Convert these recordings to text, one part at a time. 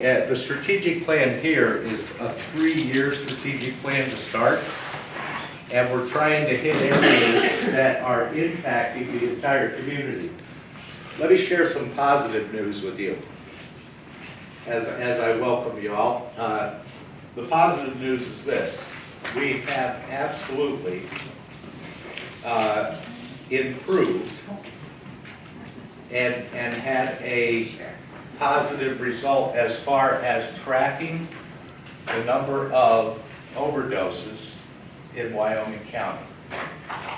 Yeah, the strategic plan here is a 3-year strategic plan to start. And we're trying to hit areas that are impacting the entire community. Let me share some positive news with you as I welcome you all. The positive news is this. We have absolutely improved and had a positive result as far as tracking the number of overdoses in Wyoming County.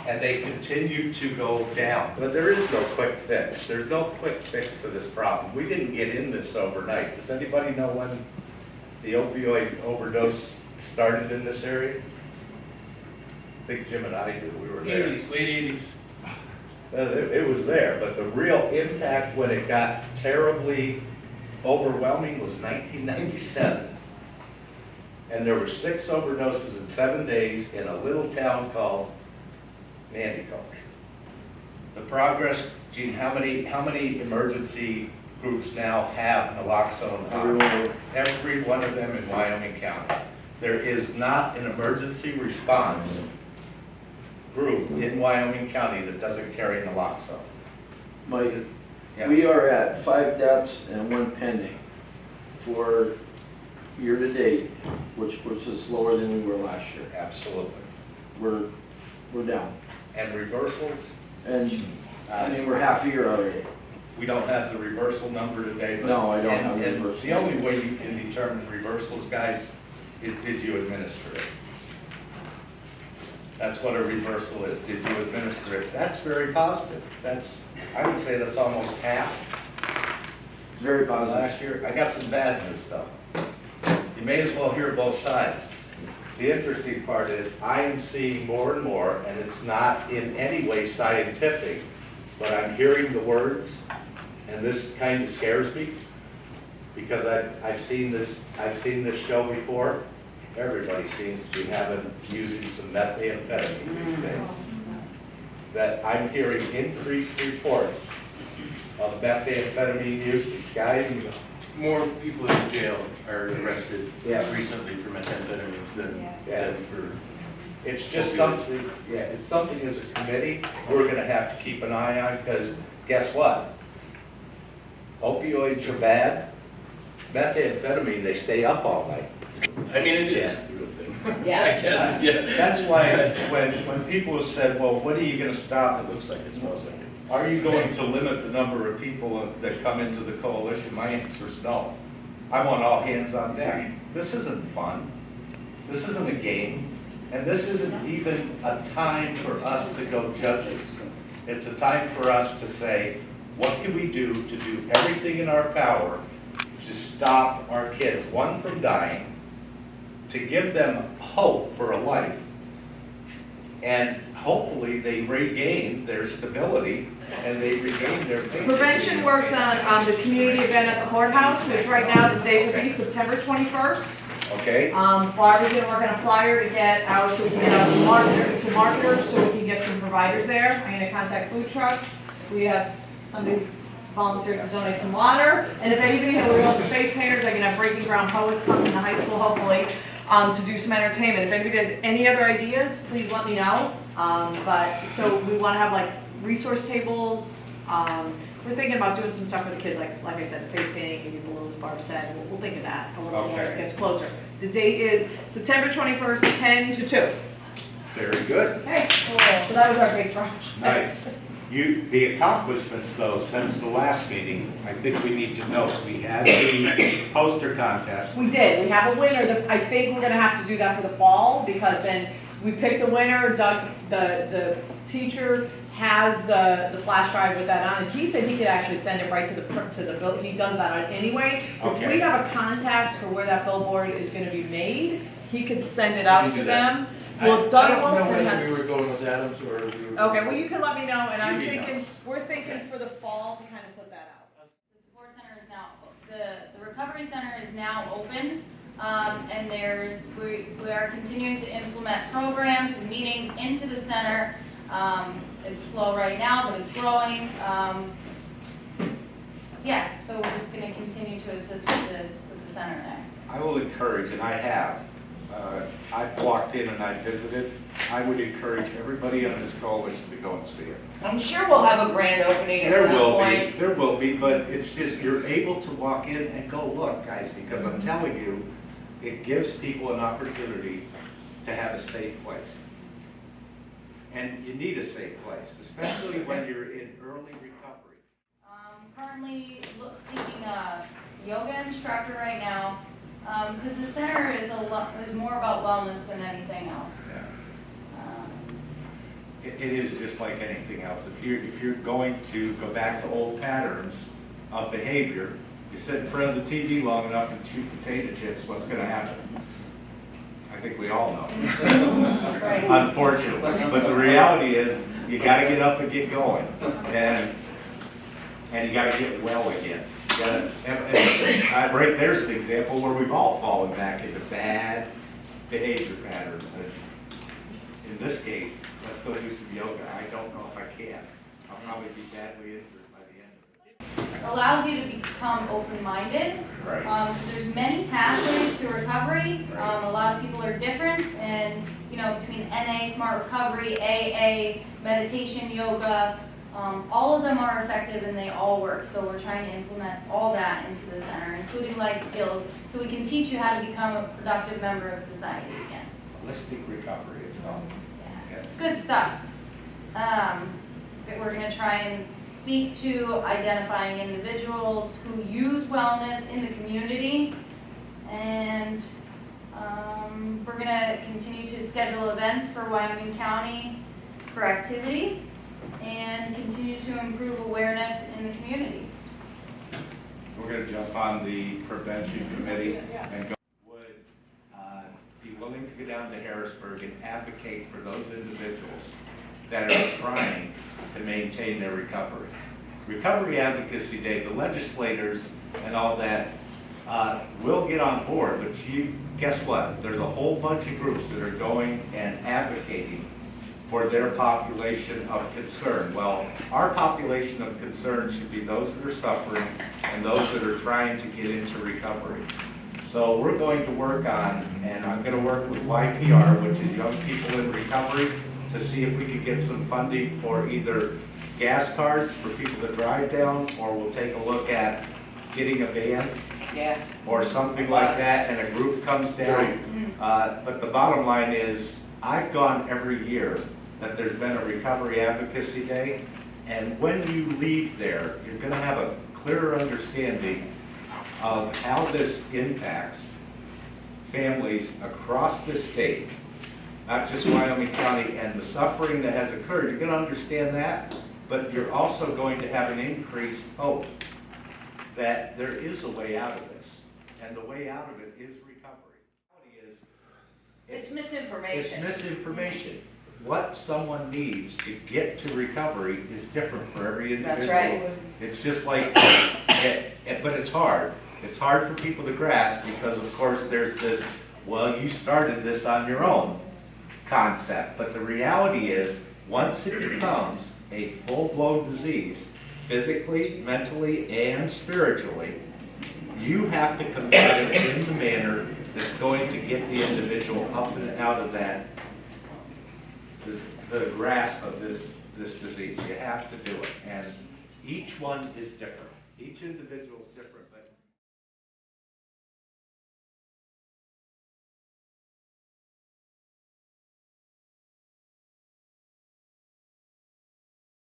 And they continue to go down. But there is no quick fix. There's no quick fix to this problem. We didn't get in this overnight. Does anybody know when the opioid overdose started in this area? I think Jim and I do. We were there. 80s, late 80s. It was there, but the real impact when it got terribly overwhelming was 1997. And there were 6 overdoses in 7 days in a little town called Nanticoke. The progress, Gene, how many emergency groups now have naloxone on? Every one of them in Wyoming County. There is not an emergency response group in Wyoming County that doesn't carry naloxone. Mike, Yeah. we are at 5 deaths and 1 pending for year to date, which is slower than we were last year. Absolutely. We're down. And reversals, And I mean, we're half a year already. we don't have the reversal number today. But No, I don't have the and reversal. the only way you can determine reversals, guys, is did you administer it? That's what a reversal is. Did you administer it? That's very positive. I would say that's almost half. It's very positive. Last year, I got some bad news though. You may as well hear both sides. The interesting part is I am seeing more and more, and it's not in any way scientific, but I'm hearing the words, and this kind of scares me because I've seen this show before. Everybody seems to be using some methamphetamine these days. That I'm hearing increased reports of methamphetamine usage. Guys, More people in jail are arrested Yeah. recently for methamphetamines than for. it's just something, it's something as a committee we're gonna have to keep an eye on, because guess what? Opioids are bad. Methamphetamine, they stay up all night. I mean, it is Yeah. the real thing. Yeah. I guess, yeah. That's why when people have said, well, what are you gonna stop? It looks like it, smells like it. Are you going to limit the number of people that come into the coalition? My answer is no. I want all hands on deck. This isn't fun. This isn't a game. And this isn't even a time for us to go judges. It's a time for us to say, what can we do to do everything in our power to stop our kids, one, from dying, to give them hope for a life, and hopefully they regain their stability and they regain their dignity. Prevention worked on the community event at the courthouse, which right now the date will be September 21st. Okay? Florida gonna work on a flyer to get out so we can get out some marketers, so we can get some providers there. I'm gonna contact food trucks. We have somebody's volunteered to donate some water. And if anybody has real face painters, I can have Breaking Ground Poets come from the high school hopefully to do some entertainment. If anybody has any other ideas, please let me know. So we wanna have like resource tables. We're thinking about doing some stuff for the kids, like I said, face painting, maybe balloons, Barb said. We'll think of that a little more as it gets closer. The date is September 21st, 10 to 2. Very good. Okay, cool. So that was our big project. Nice. The accomplishments though, since the last meeting, I think we need to note. We had the poster contest. We did. We have a winner. I think we're gonna have to do that for the fall because then we picked a winner. Doug, the teacher, has the flash drive with that on, and he said he could actually send it right to the bill. He does that anyway. Okay. If we have a contact for where that billboard is going to be made, he could send it out to them. Well, Doug Wilson has. I don't know whether we were going with Adams or we were. Okay, well you can let me know, and TV we're thinking for the fall to kind of put that out. The support center is now, the recovery center is now open, and we are continuing to implement programs and meetings into the center. It's slow right now, but it's growing. Yeah, so we're just going to continue to assist with the center there. I will encourage, and I have, I've walked in and I visited, I would encourage everybody on this coalition to go and see it. I'm sure we'll have a grand opening at There some will point. be, there will be, but it's just, you're able to walk in and go, look, guys, because I'm telling you, it gives people an opportunity to have a safe place. And you need a safe place, especially when you're in early recovery. Currently seeking a yoga instructor right now, because the center is more about wellness than anything else. Yeah. It is just like anything else. If you're going to go back to old patterns of behavior, you sit in front of the TV long enough and chew potato chips, what's going to happen? I think we all know. Right. Unfortunately, but the reality is you got to get up and get going, and you got to get well again. You gotta, and right there's an example where we've all fallen back into bad behavior patterns. And in this case, let's go do some yoga. I don't know if I can. I'll probably be badly injured by the end of it. It allows you to become open-minded. Right. There's many pathways to recovery. Right. A lot of people are different, and between NA, Smart Recovery, AA, meditation, yoga, all of them are effective and they all work. So we're trying to implement all that into the center, including life skills, so we can teach you how to become a productive member of society again. Holistic recovery, it's called. Yeah, it's good stuff. That we're going to try and speak to identifying individuals who use wellness in the community, and we're going to continue to schedule events for Wyoming County for activities and continue to improve awareness in the community. We're going to jump on the prevention committee and go. Would be willing to go down to Harrisburg and advocate for those individuals that are trying to maintain their recovery. Recovery Advocacy Day, the legislators and all that will get on board, but guess what? There's a whole bunch of groups that are going and advocating for their population of concern. Well, our population of concern should be those that are suffering and those that are trying to get into recovery. So we're going to work on, and I'm going to work with YPR, which is Young People in Recovery, to see if we can get some funding for either gas cards for people to drive down, or we'll take a look at getting a van or something like that, and a group comes down. But the bottom line is, I've gone every year that there's been a Recovery Advocacy Day, and when you leave there, you're going to have a clearer understanding of how this impacts families across the state, not just Wyoming County, and the suffering that has occurred. You're going to understand that, but you're also going to have an increased hope that there is a way out of this, and the way out of it is recovery. It's misinformation. It's misinformation. What someone needs to get to recovery is different for every individual. That's right. It's just like, but it's hard. It's hard for people to grasp because, of course, there's this, well, you started this on your own concept. But the reality is, once it becomes a full-blown disease, physically, mentally, and spiritually, you have to combat it in the manner that's going to get the individual up and out of that, the grasp of this disease. You have to do it. And each one is different. Each individual is different, but